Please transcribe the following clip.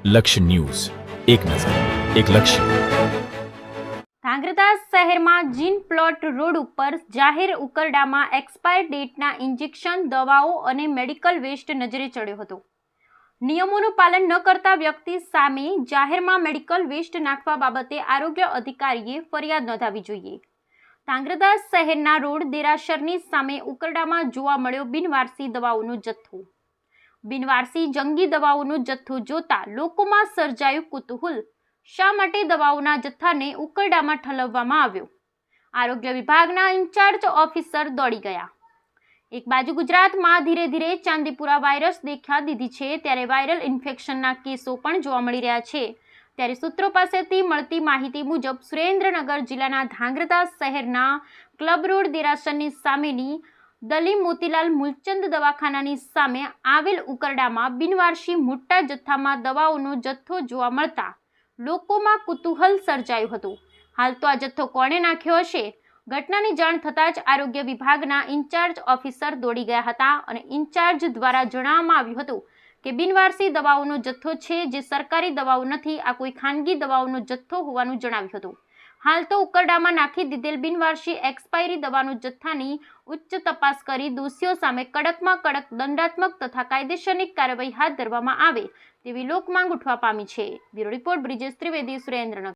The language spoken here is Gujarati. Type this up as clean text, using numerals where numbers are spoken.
લક્ષ્ય ન્યૂઝ, એક નજર, એક લક્ષ્ય. ધાંગધ્રા શહેરમાં જીન પ્લોટ રોડ ઉપર જાહેર ઉકરડામાં એક્સપાયર ડેટના ઇન્જેક્શન, દવાઓ અને મેડિકલ વેસ્ટ નજરે ચડ્યો હતો. નિયમોનું પાલન ન કરતા વ્યક્તિ સામે જાહેરમાં મેડિકલ વેસ્ટ નાખવા બાબતે આરોગ્ય અધિકારીએ ફરિયાદ નોંધાવવી જોઈએ. ધાંગધ્રા શહેરના રોડ દેરાસરની સામે ઉકરડામાં જોવા મળ્યો બિનવારસી દવાઓનો જથ્થો. બિનવારસી જંગી દવાઓનો જથ્થો જોતા લોકોમાં સર્જાયું કુતૂહલ. શા માટે દવાઓના જથ્થાને ઉકરડામાં ઠલવવામાં આવ્યો? આરોગ્ય વિભાગના ઇન્ચાર્જ ઓફિસર દોડી ગયા. એક બાજુ ગુજરાતમાં ધીરે ધીરે ચાંદીપુરા વાયરસ દેખા દીધી છે, ત્યારે વાયરલ ઇન્ફેક્શનના કેસો પણ જોવા મળી રહ્યા છે. ત્યારે સૂત્રો પાસેથી મળતી માહિતી મુજબ સુરેન્દ્રનગર જિલ્લાના ધાંગધ્રા શહેરના ક્લબ રોડ દેરાસરની સામેની દલી મોતીલાલ મૂલચંદ દવાખાનાની સામે આવેલ ઉકરડામાં બિનવારસી મોટા જથ્થામાં દવાઓનો જથ્થો જોવા મળતા લોકોમાં કુતૂહલ સર્જાયું હતું. હાલ તો આ જથ્થો કોણે નાખ્યો હશે? ઘટનાની જાણ થતાં જ આરોગ્ય વિભાગના ઇન્ચાર્જ ઓફિસર દોડી ગયા હતા અને ઇન્ચાર્જ દ્વારા જણાવવામાં આવ્યું હતું કે બિનવારસી દવાઓનો જથ્થો છે, જે સરકારી દવાઓ નથી, આ કોઈ ખાનગી દવાઓનો જથ્થો હોવાનું જણાવ્યું હતું. હાલ તો ઉકરડામાં નાખી દીધેલ બિનવારસી એક્સપાયરી દવાનો જથ્થાની ઉચ્ચ તપાસ કરી દોષીઓ સામે કડકમાં કડક દંડાત્મક તથા કાયદેસરની કાર્યવાહી હાથ ધરવામાં આવે તેવી લોકમાંગ ઉઠવા પામી છે. Bureau report, Brijesh Trivedi, Surendranagar.